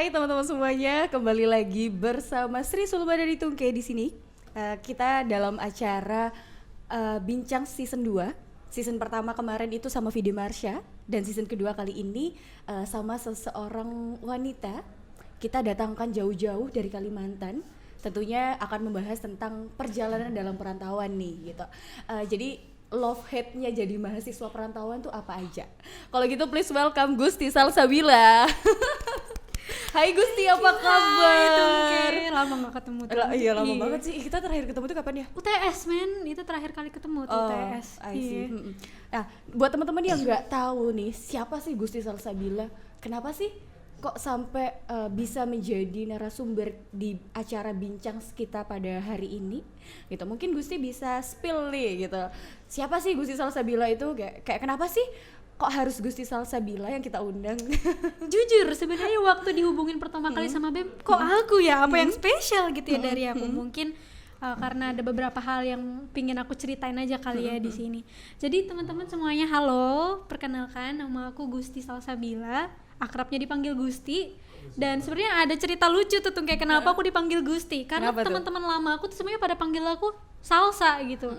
Hai teman-teman semuanya, kembali lagi bersama Sri Sulba dari Tungke di sini. Kita dalam acara Bincang Season 2. Season pertama kemarin itu sama Vidi Marsha, dan season kedua kali ini sama seseorang wanita. Kita datangkan jauh-jauh dari Kalimantan. Tentunya akan membahas tentang perjalanan dalam perantauan nih gitu. Jadi love hate-nya jadi mahasiswa perantauan tuh apa aja? Kalau gitu please welcome Gusti Salsabila. Hai Gusti, apa kabar? Hai, lama gak ketemu tuh. Iya lama banget sih. Kita terakhir ketemu tuh kapan ya? UTS men, itu terakhir kali ketemu tuh UTS. I see. Nah, buat teman-teman yang nggak tahu nih, siapa sih Gusti Salsabila? Kenapa sih kok sampai bisa menjadi narasumber di acara bincang kita pada hari ini? Gitu. Mungkin Gusti bisa spill nih gitu. Siapa sih Gusti Salsabila itu? Kayak kenapa sih kok harus Gusti Salsabila yang kita undang? Jujur sebenarnya waktu dihubungin pertama kali sama Bem, kok aku ya, apa yang spesial gitu ya dari aku. Mungkin karena ada beberapa hal yang pingin aku ceritain aja kali ya di sini. Jadi teman-teman semuanya, halo, perkenalkan nama aku Gusti Salsabila, akrabnya dipanggil Gusti. Dan sebenarnya ada cerita lucu tuh kayak kenapa aku dipanggil Gusti, karena teman-teman lama aku tuh semuanya pada panggil aku Salsa gitu.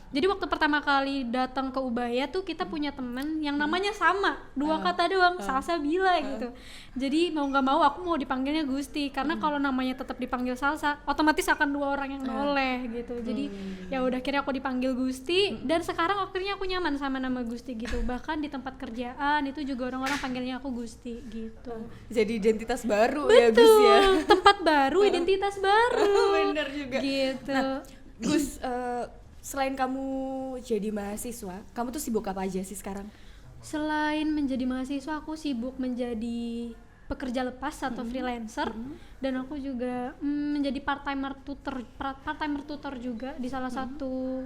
Jadi waktu pertama kali datang ke Ubaya tuh kita punya teman yang namanya sama, dua kata doang, Salsabila gitu. Jadi mau nggak mau aku mau dipanggilnya Gusti, karena kalau namanya tetap dipanggil Salsa, otomatis akan dua orang yang noleh gitu. Jadi ya udah akhirnya aku dipanggil Gusti, dan sekarang akhirnya aku nyaman sama nama Gusti gitu. Bahkan di tempat kerjaan itu juga orang-orang panggilnya aku Gusti gitu. Jadi identitas baru. Betul, ya Gus ya. Tempat baru, identitas baru. Bener juga. Gitu. Nah, Gus, selain kamu jadi mahasiswa, kamu tuh sibuk apa aja sih sekarang? Selain menjadi mahasiswa, aku sibuk menjadi pekerja lepas atau freelancer, dan aku juga menjadi part-timer tutor juga di salah satu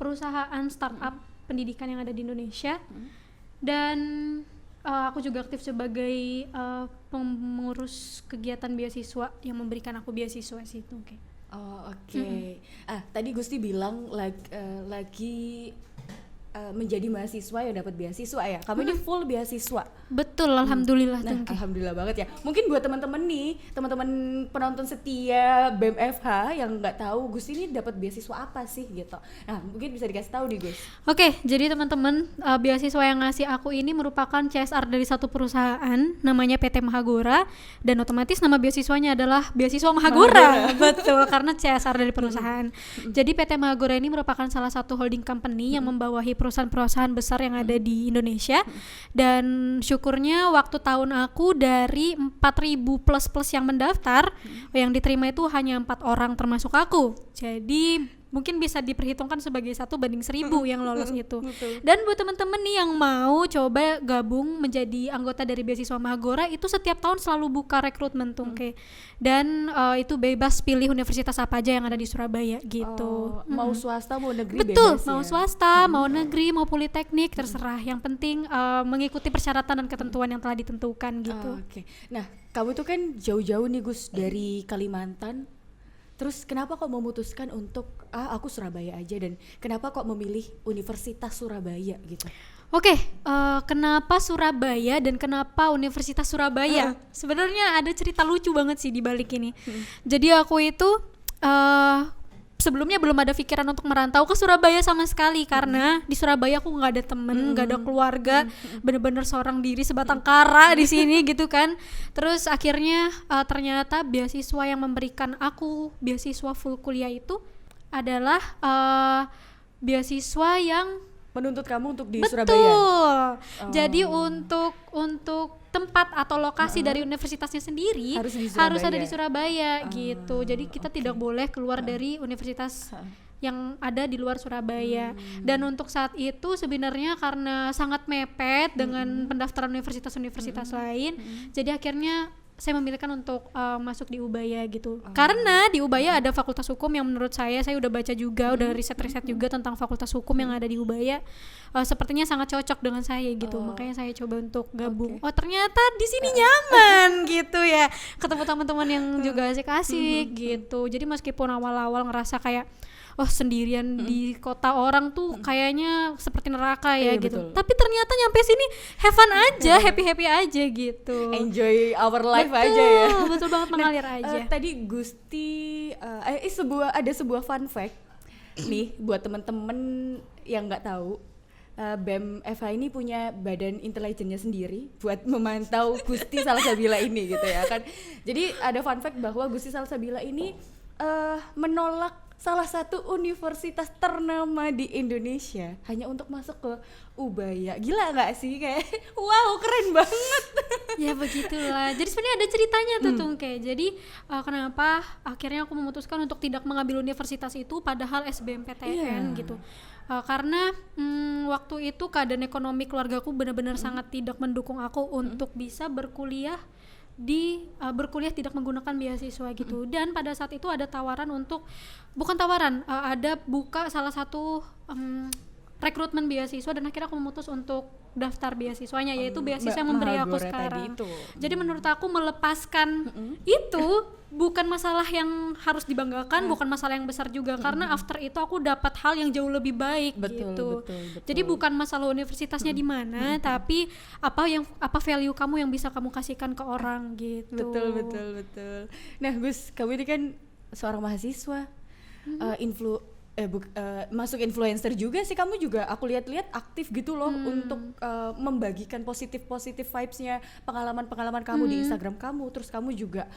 perusahaan startup pendidikan yang ada di Indonesia. Dan aku juga aktif sebagai pengurus kegiatan beasiswa yang memberikan aku beasiswa situ. Oh oke. Tadi Gusti bilang lagi menjadi mahasiswa yang dapat beasiswa ya. Kamu ini full beasiswa. Betul, alhamdulillah. Nah, alhamdulillah banget ya. Mungkin buat teman-teman nih, teman-teman penonton setia BEM FH yang nggak tahu Gus ini dapat beasiswa apa sih gitu. Nah, mungkin bisa dikasih tahu nih Gus. Oke, jadi teman-teman, beasiswa yang ngasih aku ini merupakan CSR dari satu perusahaan namanya PT Mahagora, dan otomatis nama beasiswanya adalah beasiswa Mahagora. Betul, karena CSR dari perusahaan. Jadi PT Mahagora ini merupakan salah satu holding company yang membawahi perusahaan-perusahaan besar yang ada di Indonesia, dan syukurnya waktu tahun aku dari 4.000 plus yang mendaftar, yang diterima itu hanya 4 orang termasuk aku. Jadi mungkin bisa diperhitungkan sebagai 1:1000 yang lolos itu. Dan buat teman-teman nih yang mau coba gabung menjadi anggota dari beasiswa Mahagora, itu setiap tahun selalu buka rekrutmen tuh. Dan itu bebas pilih universitas apa aja yang ada di Surabaya gitu. Mau swasta mau negeri betul, bebas mau ya? swasta, mau negeri, mau politeknik, terserah. Yang penting mengikuti persyaratan dan ketentuan yang telah ditentukan gitu. Oke. Nah, kamu tuh kan jauh-jauh nih Gus dari Kalimantan. Terus kenapa kok memutuskan untuk aku Surabaya aja, dan kenapa kok memilih Universitas Surabaya gitu? Oke, kenapa Surabaya dan kenapa Universitas Surabaya? Sebenarnya ada cerita lucu banget sih di balik ini. Jadi aku itu sebelumnya belum ada pikiran untuk merantau ke Surabaya sama sekali, karena di Surabaya aku nggak ada temen, nggak ada keluarga, bener-bener seorang diri sebatang kara di sini gitu kan. Terus akhirnya ternyata beasiswa yang memberikan aku beasiswa full kuliah itu adalah beasiswa yang Menuntut kamu untuk di betul. Surabaya. Jadi untuk tempat atau lokasi dari universitasnya sendiri harus ada di Surabaya gitu. Jadi kita tidak boleh keluar dari universitas yang ada di luar Surabaya. Dan untuk saat itu sebenarnya karena sangat mepet dengan pendaftaran universitas-universitas lain, jadi akhirnya saya memilihkan untuk masuk di Ubaya gitu. Karena di Ubaya ada fakultas hukum yang menurut saya udah baca juga, udah riset-riset juga tentang fakultas hukum yang ada di Ubaya. Sepertinya sangat cocok dengan saya gitu. Makanya saya coba untuk gabung. Oh, ternyata di sini nyaman gitu ya. Ketemu teman-teman yang juga asik-asik gitu. Jadi meskipun awal-awal ngerasa kayak oh sendirian di kota orang tuh kayaknya seperti neraka ya Iya, gitu. betul. Tapi ternyata nyampe sini have fun aja, happy aja gitu. Enjoy our life Betul, aja ya. betul banget, mengalir aja. Tadi Gusti ada sebuah fun fact nih buat temen-temen yang nggak tahu. BEM FH ini punya badan intelijennya sendiri buat memantau Gusti Salsabila ini gitu ya kan. Jadi ada fun fact bahwa Gusti Salsabila ini menolak salah satu universitas ternama di Indonesia hanya untuk masuk ke Ubaya. Gila nggak sih, kayak wow keren banget. Ya begitulah. Jadi sebenarnya ada ceritanya tuh Tungke. Jadi kenapa akhirnya aku memutuskan untuk tidak mengambil universitas itu padahal SBMPTN gitu. Karena waktu itu keadaan ekonomi keluargaku benar-benar sangat tidak mendukung aku untuk bisa berkuliah tidak menggunakan beasiswa gitu. Dan pada saat itu ada tawaran untuk ada buka salah satu rekrutmen beasiswa, dan akhirnya aku memutus untuk daftar beasiswanya, yaitu beasiswa yang memberi aku Mahagora sekarang. tadi itu. Jadi menurut aku melepaskan itu bukan masalah yang harus dibanggakan, bukan masalah yang besar juga, karena after itu aku dapat hal yang jauh lebih baik. Betul. Jadi bukan masalah universitasnya di mana, tapi apa value kamu yang bisa kamu kasihkan ke orang gitu. Betul. Nah Gus, kamu ini kan seorang mahasiswa, masuk influencer juga sih, kamu juga aku lihat-lihat aktif gitu loh untuk membagikan positif vibes-nya, pengalaman kamu di Instagram kamu, terus kamu juga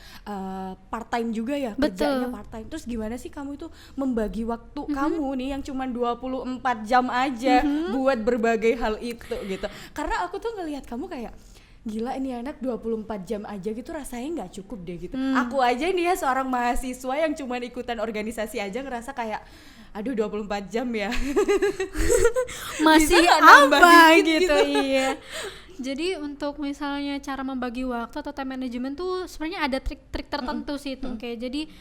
part time juga ya, kerjanya part time. Terus gimana sih kamu itu membagi waktu kamu nih yang cuma 24 jam aja buat berbagai hal itu gitu? Karena aku tuh ngelihat kamu kayak gila, ini anak 24 jam aja gitu rasanya nggak cukup deh gitu. Aku aja nih ya seorang mahasiswa yang cuma ikutan organisasi aja ngerasa kayak aduh 24 jam ya. Masih Bisa nggak nambah apa dikit gitu. Iya. Jadi untuk misalnya cara membagi waktu atau time management tuh sebenarnya ada trik-trik tertentu sih tuh. Kayak jadi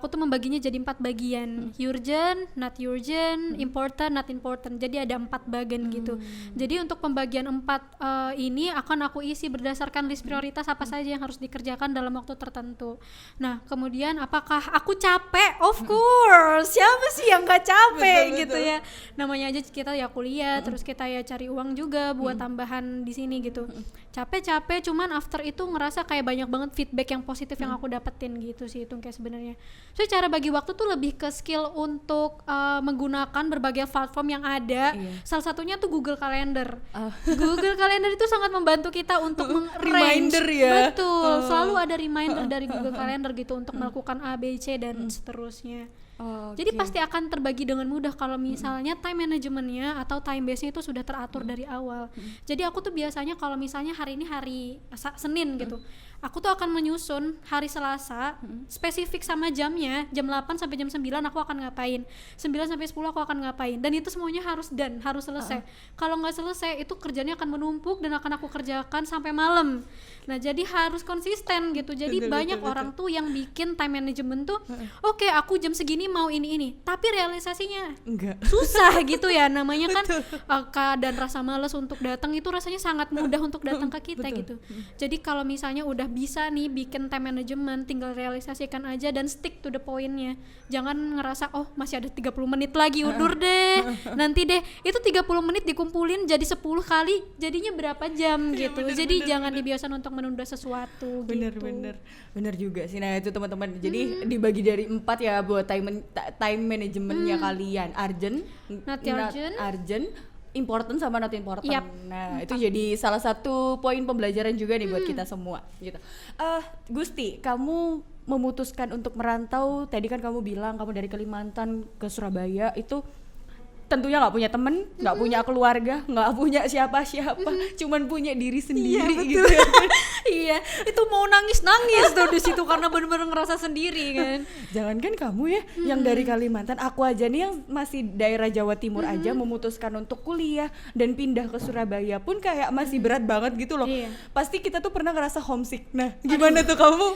aku tuh membaginya jadi 4 bagian. Urgent, not urgent, important, not important. Jadi ada 4 bagian gitu. Jadi untuk pembagian 4 ini akan aku isi berdasarkan list prioritas apa saja yang harus dikerjakan dalam waktu tertentu. Nah, kemudian apakah aku capek? Of course. Siapa sih yang gak capek gitu ya. Namanya aja kita ya kuliah, terus kita ya cari uang juga buat tambahan di sini gitu. Capek cuman after itu ngerasa kayak banyak banget feedback yang positif yang aku dapetin gitu sih itu kayak sebenarnya. So cara bagi waktu tuh lebih ke skill untuk menggunakan berbagai platform yang ada. Salah satunya tuh Google Calendar. Google Calendar itu sangat membantu kita untuk Reminder ya. Betul, selalu ada reminder dari Google Calendar gitu untuk melakukan A, B, C dan seterusnya. Jadi pasti akan terbagi dengan mudah kalau misalnya time managementnya atau time base-nya itu sudah teratur dari awal. Jadi aku tuh biasanya kalau misalnya hari ini hari Senin gitu, aku tuh akan menyusun hari Selasa spesifik sama jamnya, jam 8 sampai jam 9 aku akan ngapain, 9 sampai 10 aku akan ngapain, dan itu semuanya harus harus selesai. Kalau nggak selesai itu kerjanya akan menumpuk dan akan aku kerjakan sampai malam. Nah jadi harus konsisten gitu. Jadi banyak orang tuh yang bikin time management tuh oke, aku jam segini mau ini, tapi realisasinya enggak susah gitu ya. Namanya kan keadaan rasa malas untuk datang itu rasanya sangat mudah untuk datang ke kita gitu. Jadi kalau misalnya udah bisa nih bikin time management, tinggal realisasikan aja dan stick to the point-nya. Jangan ngerasa oh masih ada 30 menit lagi, undur deh nanti deh. Itu 30 menit dikumpulin jadi 10 kali jadinya berapa jam gitu. Jadi jangan dibiasakan untuk menunda sesuatu gitu. Bener juga sih. Nah itu teman-teman, jadi dibagi dari 4 ya buat time managementnya kalian. Not urgent, important sama not important. Yep. Nah itu jadi salah satu poin pembelajaran juga nih buat kita semua gitu. Gusti, kamu memutuskan untuk merantau, tadi kan kamu bilang kamu dari Kalimantan ke Surabaya, itu tentunya nggak punya temen, nggak punya keluarga, nggak punya siapa-siapa, cuman punya diri sendiri gitu. Iya, itu mau nangis tuh di situ karena benar-benar ngerasa sendiri kan. Jangankan kamu ya, yang dari Kalimantan, aku aja nih yang masih daerah Jawa Timur aja memutuskan untuk kuliah dan pindah ke Surabaya pun kayak masih berat banget gitu loh. Iya. Pasti kita tuh pernah ngerasa homesick. Nah, gimana tuh kamu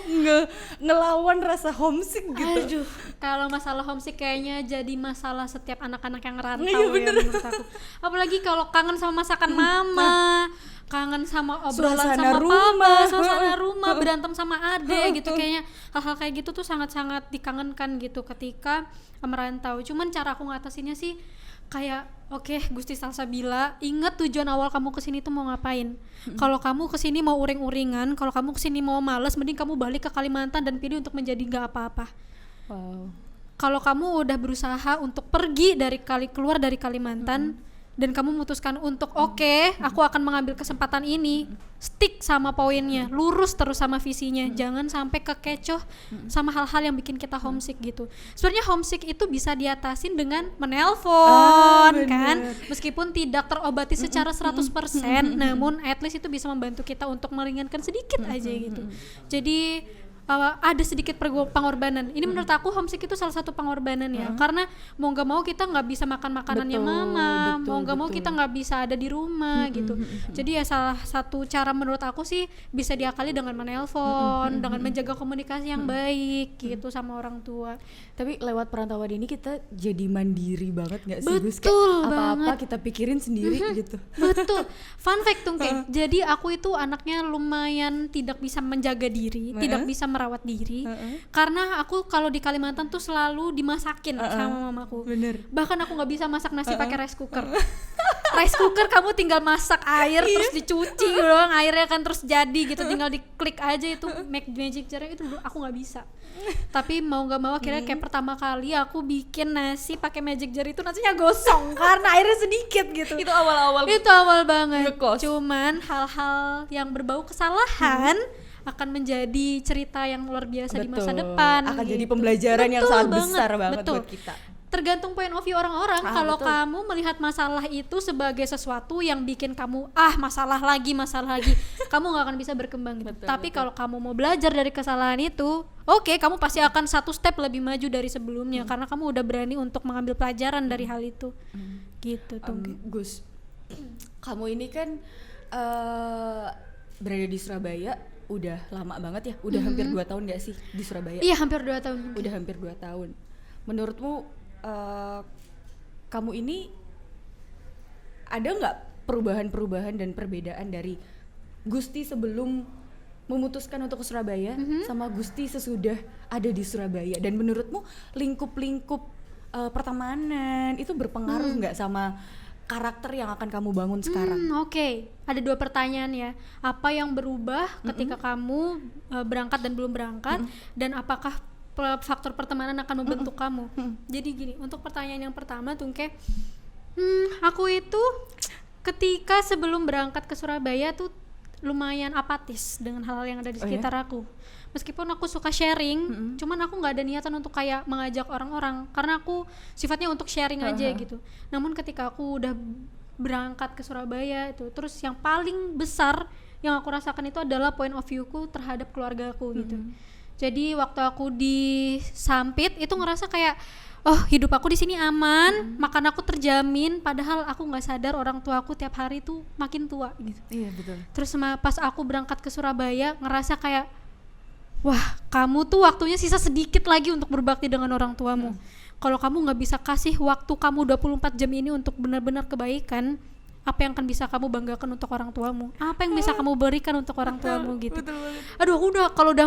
ngelawan rasa homesick gitu? Aduh, kalau masalah homesick kayaknya jadi masalah setiap anak-anak yang rantau Iya, ya menurut aku. Apalagi kalau kangen sama masakan mama, kangen sama obrolan Suasana sama rumah. papa, suasana rumah, berantem sama adek gitu. Kayaknya hal-hal kayak gitu tuh sangat-sangat dikangenkan gitu ketika merantau. Cuman cara aku ngatasinnya sih kayak oke, Gusti Salsabila, ingat tujuan awal kamu kesini tuh mau ngapain. Kalau kamu kesini mau uring-uringan, kalau kamu kesini mau males, mending kamu balik ke Kalimantan dan pilih untuk menjadi nggak apa-apa. Wow. Kalau kamu udah berusaha untuk pergi keluar dari Kalimantan, dan kamu memutuskan untuk oke, aku akan mengambil kesempatan ini, stick sama poinnya, lurus terus sama visinya, jangan sampai kekecoh sama hal-hal yang bikin kita homesick gitu. Sebenarnya homesick itu bisa diatasin dengan menelpon kan, meskipun tidak terobati secara 100%, namun at least itu bisa membantu kita untuk meringankan sedikit aja gitu. Jadi ada sedikit pengorbanan. Ini menurut aku homesick itu salah satu pengorbanan ya, karena mau nggak mau kita nggak bisa makan makanannya mama, mau nggak mau kita nggak bisa ada di rumah gitu. Jadi ya salah satu cara menurut aku sih bisa diakali dengan menelpon, dengan menjaga komunikasi yang baik gitu sama orang tua. Tapi lewat perantauan ini kita jadi mandiri banget nggak sih Gus? Betul Kayak apa-apa banget. kita pikirin sendiri gitu. Betul. Fun fact Tungke. Jadi aku itu anaknya lumayan tidak bisa menjaga diri, tidak bisa merawat diri, karena aku kalau di Kalimantan tuh selalu dimasakin sama mamaku. Bener. Bahkan aku nggak bisa masak nasi pakai rice cooker. Rice cooker kamu tinggal masak air terus dicuci doang airnya kan terus jadi gitu, tinggal diklik aja itu magic jar itu aku nggak bisa. Tapi mau nggak mau akhirnya kayak pertama kali aku bikin nasi pakai magic jar itu nasinya gosong karena airnya sedikit gitu. Itu awal-awal. Itu awal banget. Ngekos. Cuman hal-hal yang berbau kesalahan akan menjadi cerita yang luar biasa di masa depan. Akan gitu. jadi pembelajaran yang Betul sangat banget, besar banget betul. buat kita. Tergantung point of view orang-orang. Kalau betul. kamu melihat masalah itu sebagai sesuatu yang bikin kamu masalah lagi, kamu nggak akan bisa berkembang gitu. Tapi kalau kamu mau belajar dari kesalahan itu, oke, kamu pasti akan satu step lebih maju dari sebelumnya karena kamu udah berani untuk mengambil pelajaran dari hal itu. Gitu tuh. Gus, kamu ini kan berada di Surabaya udah lama banget ya, udah hampir 2 tahun gak sih di Surabaya? Iya, hampir 2 tahun. Udah hampir 2 tahun. Menurutmu kamu ini ada nggak perubahan-perubahan dan perbedaan dari Gusti sebelum memutuskan untuk ke Surabaya sama Gusti sesudah ada di Surabaya? Dan menurutmu lingkup-lingkup pertemanan itu berpengaruh nggak sama karakter yang akan kamu bangun sekarang? Oke. Ada 2 pertanyaan ya. Apa yang berubah ketika kamu berangkat dan belum berangkat, dan apakah faktor pertemanan akan membentuk kamu? Jadi gini, untuk pertanyaan yang pertama Tungke, aku itu ketika sebelum berangkat ke Surabaya tuh lumayan apatis dengan hal-hal yang ada di sekitar aku. Meskipun aku suka sharing, cuman aku nggak ada niatan untuk kayak mengajak orang-orang, karena aku sifatnya untuk sharing aja gitu. Namun ketika aku udah berangkat ke Surabaya itu, terus yang paling besar yang aku rasakan itu adalah point of view-ku terhadap keluarga aku gitu. Jadi waktu aku di Sampit itu ngerasa kayak, oh hidup aku di sini aman, makan aku terjamin, padahal aku nggak sadar orang tua aku tiap hari tuh makin tua gitu. Iya betul. Terus pas aku berangkat ke Surabaya ngerasa kayak, wah kamu tuh waktunya sisa sedikit lagi untuk berbakti dengan orang tuamu. Kalau kamu nggak bisa kasih waktu kamu 24 jam ini untuk benar-benar kebaikan, apa yang akan bisa kamu banggakan untuk orang tuamu? Apa yang bisa kamu berikan untuk orang tuamu gitu? Aduh, aku kalau udah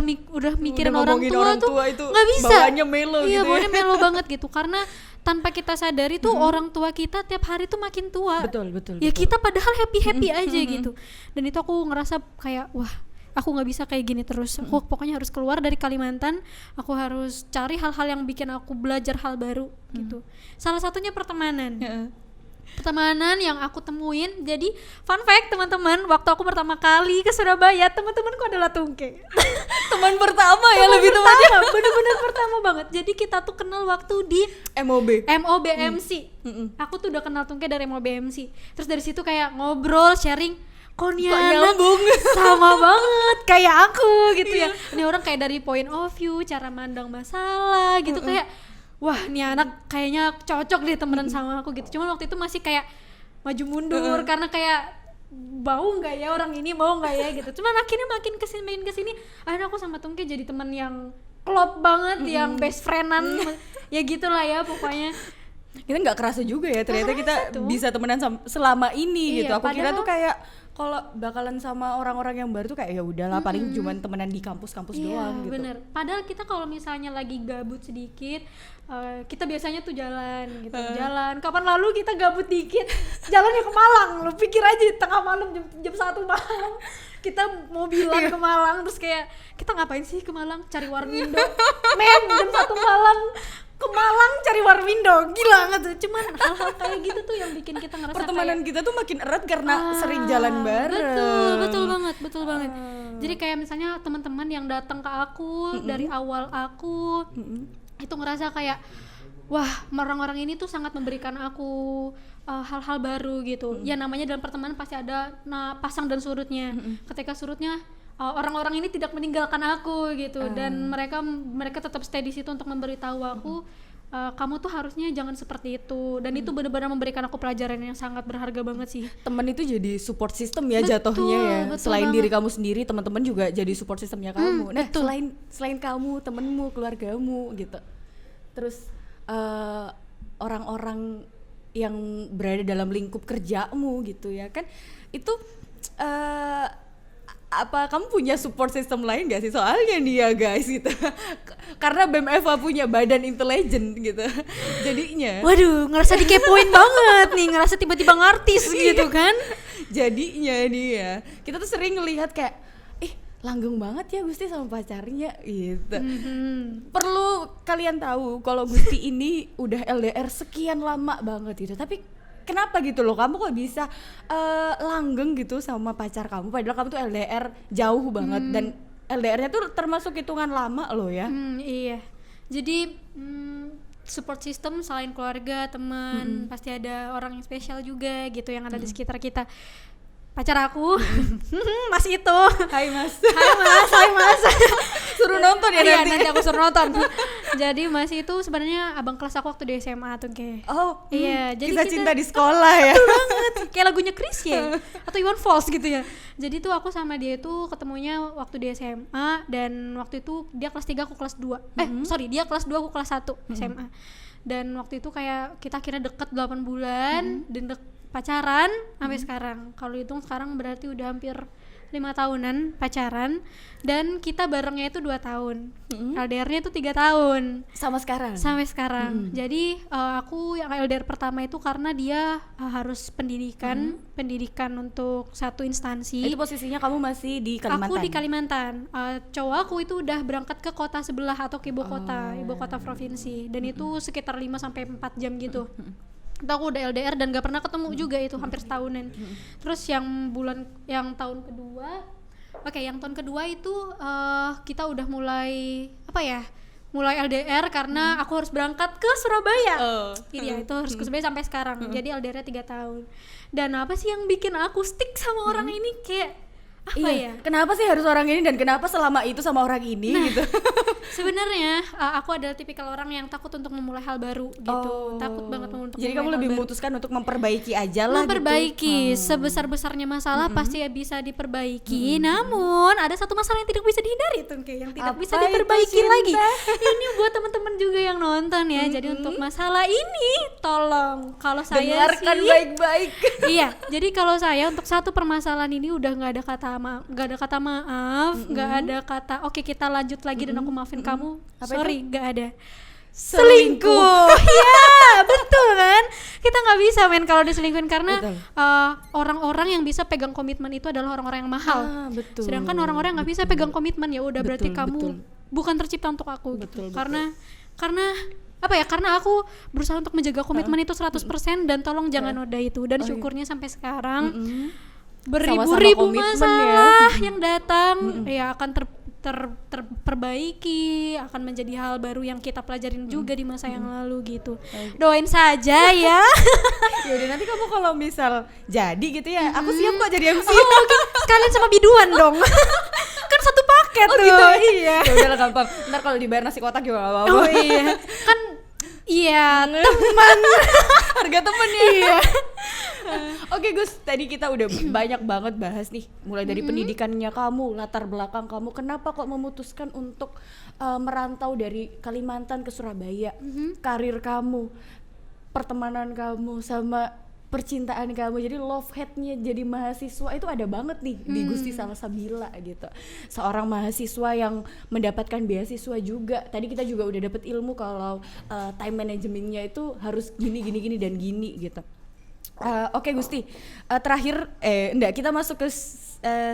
mikirin orang tua itu nggak bisa. bawaannya melo Iya, gitu. bawaannya melo banget gitu, karena tanpa kita sadari tuh orang tua kita tiap hari tuh makin tua. Betul. Ya kita padahal happy aja gitu. Dan itu aku ngerasa kayak, wah aku nggak bisa kayak gini terus. Aku pokoknya harus keluar dari Kalimantan. Aku harus cari hal-hal yang bikin aku belajar hal baru gitu. Salah satunya pertemanan. Pertemanan yang aku temuin. Jadi fun fact teman-teman, waktu aku pertama kali ke Surabaya, teman-temanku adalah Tungke. Teman pertama ya, Teman lebih pertama, bener-bener pertama banget. Jadi kita tuh kenal waktu di MOB. MC. Aku tuh udah kenal Tungke dari MOB MC. Terus dari situ kayak ngobrol, sharing, kok nyambung sama banget kayak aku gitu ya. Ini orang kayak dari point of view, cara mandang masalah gitu, kayak wah nih anak kayaknya cocok deh temenan sama aku gitu. Cuman waktu itu masih kayak maju mundur karena kayak mau nggak ya orang ini, mau nggak ya gitu. Cuman akhirnya makin kesini akhirnya aku sama Tungke jadi teman yang klop banget, yang best friendan ya gitulah ya pokoknya. Kita nggak kerasa juga ya ternyata kita bisa temenan selama ini gitu. Aku kira tuh kayak kalau bakalan sama orang-orang yang baru tuh kayak ya udahlah paling cuman temenan di kampus-kampus doang gitu. Bener. Padahal kita kalau misalnya lagi gabut sedikit, kita biasanya tuh jalan gitu, jalan. Kapan lalu kita gabut dikit, jalannya ke Malang. Lu pikir aja tengah malam jam 1 malam kita mobilan ke Malang, terus kayak kita ngapain sih ke Malang? Cari Warmindo. Men, jam 1 malam ke Malang cari Warmindo, gila nggak tuh? Cuman hal-hal kayak gitu tuh yang bikin kita ngerasa Pertemanan kayak, kita tuh makin erat karena sering jalan bareng. betul banget. Jadi kayak misalnya teman-teman yang datang ke aku dari awal aku itu ngerasa kayak wah, orang-orang ini tuh sangat memberikan aku hal-hal baru gitu. Ya namanya dalam pertemanan pasti ada pasang dan surutnya. Ketika surutnya orang-orang ini tidak meninggalkan aku gitu, dan mereka tetap stay di situ untuk memberitahu aku kamu tuh harusnya jangan seperti itu, dan itu benar-benar memberikan aku pelajaran yang sangat berharga banget sih. Temen itu jadi support system ya jatuhnya ya. Selain banget. diri kamu sendiri, teman-teman juga jadi support systemnya kamu. Nah, selain kamu, temenmu, keluargamu gitu. Terus orang-orang yang berada dalam lingkup kerjamu gitu ya kan, itu apa kamu punya support system lain gak sih? Soalnya nih ya guys gitu karena BEM Eva punya badan intelijen gitu jadinya Waduh, ngerasa dikepoin banget nih, ngerasa tiba-tiba ngartis gitu kan. jadinya nih ya kita tuh sering ngelihat kayak langgeng banget ya Gusti sama pacarnya gitu. Perlu kalian tahu kalau Gusti ini udah LDR sekian lama banget gitu, tapi kenapa gitu loh kamu kok bisa langgeng gitu sama pacar kamu padahal kamu tuh LDR jauh banget dan LDR-nya tuh termasuk hitungan lama loh ya. Iya, jadi support system selain keluarga, teman, pasti ada orang yang spesial juga gitu yang ada di sekitar kita. Pacar aku Mas itu. Hai Mas. Hai Mas. Suruh nonton ya Iya, nanti. nanti aku suruh nonton. Jadi Mas itu sebenarnya abang kelas aku waktu di SMA tuh kayak. Oh, Iya, jadi kisah kita cinta di sekolah ya. betul banget, kayak lagunya Chrisye atau Iwan Fals gitu ya. Jadi tuh aku sama dia itu ketemunya waktu di SMA, dan waktu itu dia kelas 3 aku kelas 2. Dia kelas 2 aku kelas 1 SMA. Dan waktu itu kayak kita akhirnya deket 8 bulan dan pacaran sampai sekarang. Kalau hitung sekarang berarti udah hampir 5 tahunan pacaran, dan kita barengnya itu 2 tahun. LDR-nya itu 3 tahun. Sampai sekarang. Jadi aku yang LDR pertama itu karena dia harus pendidikan untuk satu instansi. Itu posisinya kamu masih di Kalimantan. Aku di Kalimantan. Cowok aku itu udah berangkat ke kota sebelah atau ke ibu kota provinsi, dan itu sekitar 5 sampai 4 jam gitu. Itu aku udah LDR dan gak pernah ketemu juga itu hampir setahunan. Terus yang tahun kedua itu kita udah mulai LDR karena aku harus berangkat ke Surabaya. Iya, itu harus ke Surabaya sampai sekarang. Jadi LDR-nya 3 tahun. Dan apa sih yang bikin aku stick sama orang ini, kayak kenapa sih harus orang ini dan kenapa selama itu sama orang ini gitu? Sebenarnya aku adalah tipikal orang yang takut untuk memulai hal baru gitu. Takut banget untuk jadi kamu lebih memutuskan untuk memperbaiki aja lah gitu. Sebesar-besarnya masalah pasti bisa diperbaiki. Namun ada satu masalah yang tidak bisa dihindari tuh, kayak yang tidak bisa diperbaiki lagi. Ini buat teman-teman juga yang nonton ya. Jadi untuk masalah ini tolong, kalau saya dengarkan sih baik-baik. Iya, jadi kalau saya untuk satu permasalahan ini udah nggak ada kata maaf, nggak ada kata oke kita lanjut lagi dan aku maafin kamu. Sorry, nggak ada. Selingkuh. Ya, betul kan? Kita nggak bisa men kalau diselingkuhin, karena orang-orang yang bisa pegang komitmen itu adalah orang-orang yang mahal. Betul. Sedangkan orang-orang yang nggak bisa pegang komitmen, ya udah berarti kamu bukan tercipta untuk aku gitu. Karena karena aku berusaha untuk menjaga komitmen itu 100%, dan tolong jangan noda itu. Dan syukurnya sampai sekarang beribu-ribu masalah yang datang ya akan terperbaiki, akan menjadi hal baru yang kita pelajarin juga di masa yang lalu gitu. Doain saja ya. Yaudah, nanti kamu kalau misal jadi gitu ya, aku siap kok jadi MC. Sekalian sama biduan dong. Kan satu paket tuh. Gitu. Iya. Ya udahlah gampang. Ntar kalau dibayar nasi kotak juga gak apa-apa. Oh iya. Kan iya, teman. Harga temen ya. Iya. Oke Gus, tadi kita udah banyak banget bahas nih, mulai dari pendidikannya kamu, latar belakang kamu, kenapa kok memutuskan untuk merantau dari Kalimantan ke Surabaya, karir kamu, pertemanan kamu, sama percintaan kamu, jadi love hate-nya jadi mahasiswa itu ada banget nih di Gusti Salsabila gitu. Seorang mahasiswa yang mendapatkan beasiswa juga. Tadi kita juga udah dapet ilmu kalau time managementnya itu harus gini dan gini gitu. Oke Gusti, terakhir kita masuk ke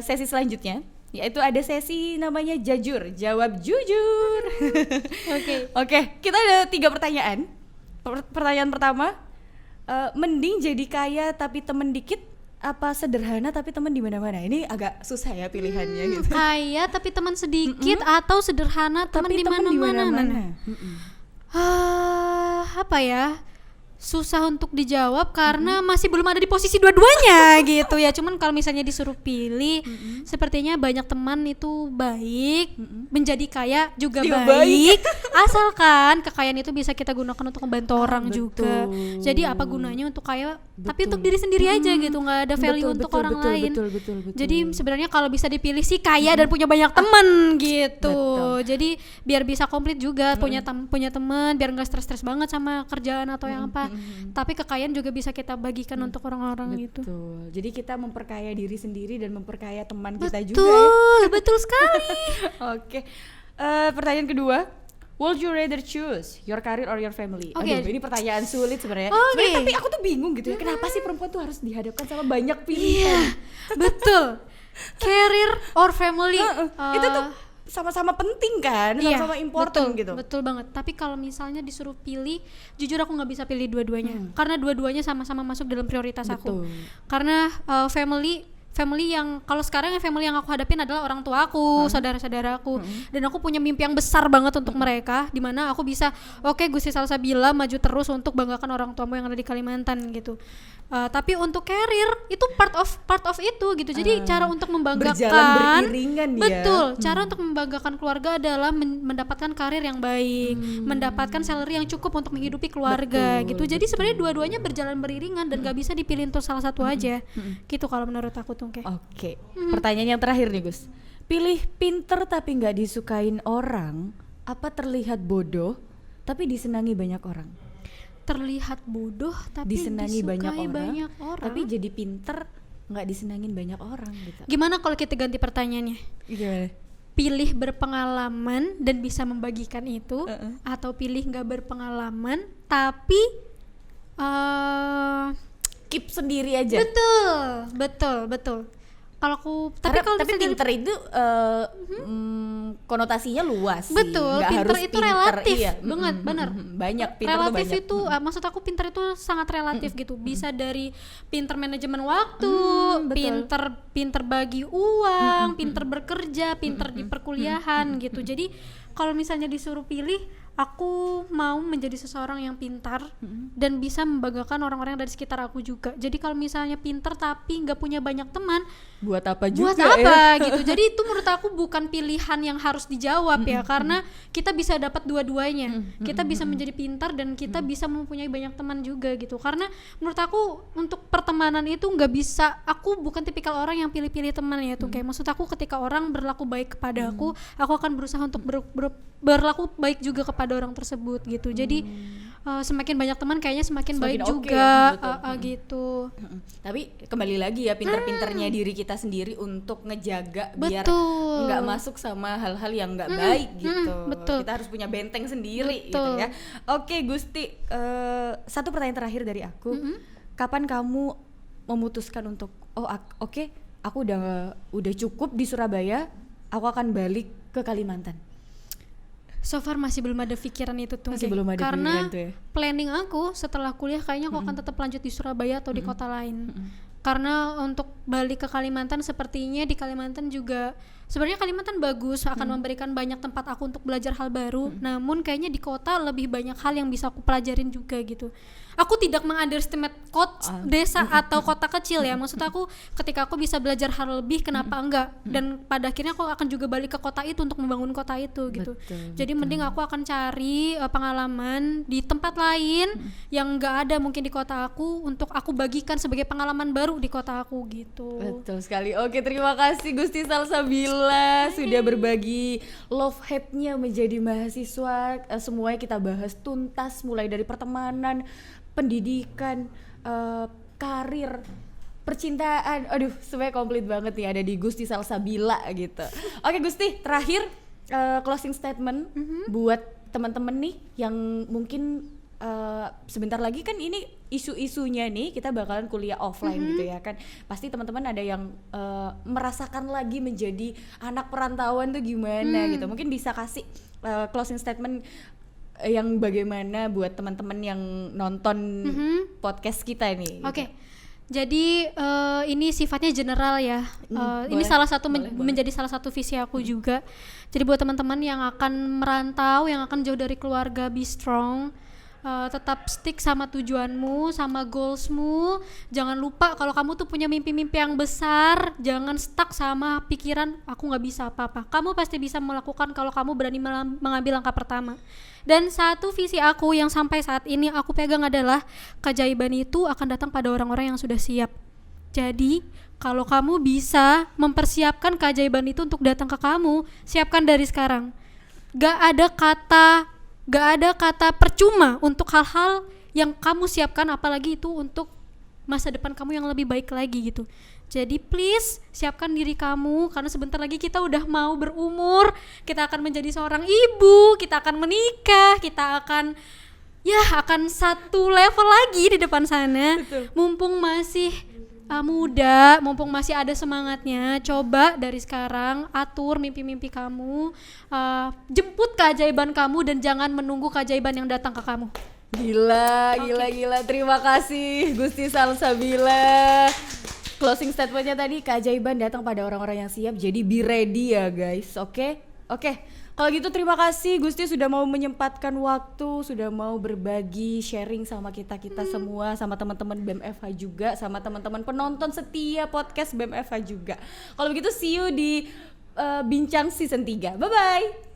sesi selanjutnya, yaitu ada sesi namanya Jajur, jawab jujur. Oke, kita ada 3 pertanyaan. Pertanyaan pertama, mending jadi kaya tapi temen dikit, apa sederhana tapi temen di mana-mana? Ini agak susah ya pilihannya gitu. Kaya tapi teman sedikit atau sederhana teman di mana-mana. Apa ya? Susah untuk dijawab karena masih belum ada di posisi dua-duanya gitu ya. Cuman kalau misalnya disuruh pilih, sepertinya banyak teman itu baik, menjadi kaya juga baik. Asalkan kekayaan itu bisa kita gunakan untuk membantu orang juga. Jadi apa gunanya untuk kaya tapi untuk diri sendiri aja gitu, nggak ada value untuk orang lain. Betul. Jadi sebenarnya kalau bisa dipilih sih kaya dan punya banyak teman gitu. Jadi biar bisa komplit juga, punya teman, biar nggak stres-stres banget sama kerjaan atau yang apa. Tapi kekayaan juga bisa kita bagikan untuk orang-orang gitu. Betul. Jadi kita memperkaya diri sendiri dan memperkaya teman kita juga ya. Betul sekali. Oke. Pertanyaan kedua, would you rather choose your career or your family? Aduh, ini pertanyaan sulit sebenarnya. Sebenarnya tapi aku tuh bingung gitu ya. Kenapa sih perempuan tuh harus dihadapkan sama banyak pilihan? Betul. Career or family. Itu tuh sama-sama penting kan, sama-sama important betul, gitu. Betul banget. Tapi kalau misalnya disuruh pilih, jujur aku nggak bisa pilih dua-duanya, karena dua-duanya sama-sama masuk dalam prioritas aku. Karena family yang kalau sekarang family yang aku hadapin adalah orang tua aku, saudara-saudaraku, dan aku punya mimpi yang besar banget untuk mereka, di mana aku bisa Gusti Salsabila maju terus untuk banggakan orang tuamu yang ada di Kalimantan gitu. Tapi untuk career itu part of itu gitu. Jadi cara untuk membanggakan, berjalan beriringan dia. Betul. Cara untuk membanggakan keluarga adalah mendapatkan karir yang baik, mendapatkan salary yang cukup untuk menghidupi keluarga gitu. Jadi sebenarnya dua-duanya berjalan beriringan dan gak bisa dipilih untuk salah satu aja. Gitu kalau menurut aku tuh. Oke. Pertanyaan yang terakhir nih Gus. Pilih pinter tapi nggak disukain orang, apa terlihat bodoh tapi disenangi banyak orang? Terlihat bodoh tapi disenangi banyak banyak orang. Tapi jadi pinter nggak disenangin banyak orang gitu. Gimana kalau kita ganti pertanyaannya? Gimana? Pilih berpengalaman dan bisa membagikan itu, atau pilih nggak berpengalaman tapi keep sendiri aja. Betul. Kalau aku tapi pinter itu konotasinya luas sih. Betul, nggak pinter harus itu relatif. Iya. Benar. Banyak pinter relatif tuh banyak. itu maksud aku pinter itu sangat relatif gitu. Bisa dari pinter manajemen waktu, pinter bagi uang, pinter bekerja, pinter di perkuliahan gitu. Jadi kalau misalnya disuruh pilih, aku mau menjadi seseorang yang pintar dan bisa membanggakan orang-orang dari sekitar aku juga. Jadi kalau misalnya pintar tapi nggak punya banyak teman, buat apa juga gitu. Jadi itu menurut aku bukan pilihan yang harus dijawab ya, karena kita bisa dapat dua-duanya. Kita bisa menjadi pintar dan kita bisa mempunyai banyak teman juga gitu. Karena menurut aku untuk pertemanan itu nggak bisa, aku bukan tipikal orang yang pilih-pilih teman ya tuh. Kayak maksud aku ketika orang berlaku baik kepada aku akan berusaha untuk berlaku baik juga kepada orang tersebut gitu. Jadi semakin banyak teman kayaknya semakin baik juga gitu. Tapi kembali lagi ya, pinter-pinternya diri kita sendiri untuk ngejaga biar nggak masuk sama hal-hal yang nggak baik gitu. Kita harus punya benteng sendiri gitu ya. Oke Gusti, satu pertanyaan terakhir dari aku. Kapan kamu memutuskan untuk aku udah cukup di Surabaya, aku akan balik ke Kalimantan? So far masih belum ada pikiran itu tuh. Karena planning aku setelah kuliah kayaknya aku akan tetap lanjut di Surabaya atau di kota lain. Karena untuk balik ke Kalimantan, sepertinya di Kalimantan juga sebenarnya Kalimantan bagus, akan memberikan banyak tempat aku untuk belajar hal baru. Namun kayaknya di kota lebih banyak hal yang bisa aku pelajarin juga gitu. Aku tidak mengunderestimate desa atau kota kecil ya. Maksud aku ketika aku bisa belajar hal lebih, kenapa enggak? Dan pada akhirnya aku akan juga balik ke kota itu untuk membangun kota itu gitu. Jadi mending aku akan cari pengalaman di tempat lain yang enggak ada mungkin di kota aku, untuk aku bagikan sebagai pengalaman baru di kota aku gitu. Betul sekali. Oke, terima kasih Gusti Salsabila sudah berbagi love hate-nya menjadi mahasiswa. Semuanya kita bahas tuntas, mulai dari pertemanan, pendidikan, karir, percintaan. Aduh, semuanya komplit banget nih ada di Gusti Salsabila gitu. Oke Gusti, terakhir closing statement buat teman-teman nih yang mungkin sebentar lagi kan ini isu-isunya nih kita bakalan kuliah offline gitu ya kan. Pasti teman-teman ada yang merasakan lagi menjadi anak perantauan tuh gimana gitu. Mungkin bisa kasih closing statement yang bagaimana buat teman-teman yang nonton podcast kita nih. Oke. Jadi ini sifatnya general ya. Ini salah satu menjadi salah satu visi aku juga. Jadi buat teman-teman yang akan merantau, yang akan jauh dari keluarga, be strong. Tetap stick sama tujuanmu, sama goalsmu. Jangan lupa kalau kamu tuh punya mimpi-mimpi yang besar. Jangan stuck sama pikiran aku nggak bisa apa-apa. Kamu pasti bisa melakukan kalau kamu berani mengambil langkah pertama. Dan satu visi aku yang sampai saat ini aku pegang adalah keajaiban itu akan datang pada orang-orang yang sudah siap. Jadi kalau kamu bisa mempersiapkan keajaiban itu untuk datang ke kamu, siapkan dari sekarang. Gak ada kata percuma untuk hal-hal yang kamu siapkan, apalagi itu untuk masa depan kamu yang lebih baik lagi gitu. Jadi please siapkan diri kamu, karena sebentar lagi kita udah mau berumur, kita akan menjadi seorang ibu, kita akan menikah, kita akan satu level lagi di depan sana. Betul. Mumpung masih muda, mumpung masih ada semangatnya, coba dari sekarang atur mimpi-mimpi kamu, jemput keajaiban kamu dan jangan menunggu keajaiban yang datang ke kamu. Gila. Terima kasih Gusti Salsabila. Closing statementnya tadi, keajaiban datang pada orang-orang yang siap, jadi be ready ya guys. Oke. Kalau gitu terima kasih Gusti sudah mau menyempatkan waktu, sudah mau berbagi, sharing sama kita semua, sama teman-teman BEM FH juga, sama teman-teman penonton setia podcast BEM FH juga. Kalau begitu see you di Bincang season 3. Bye bye.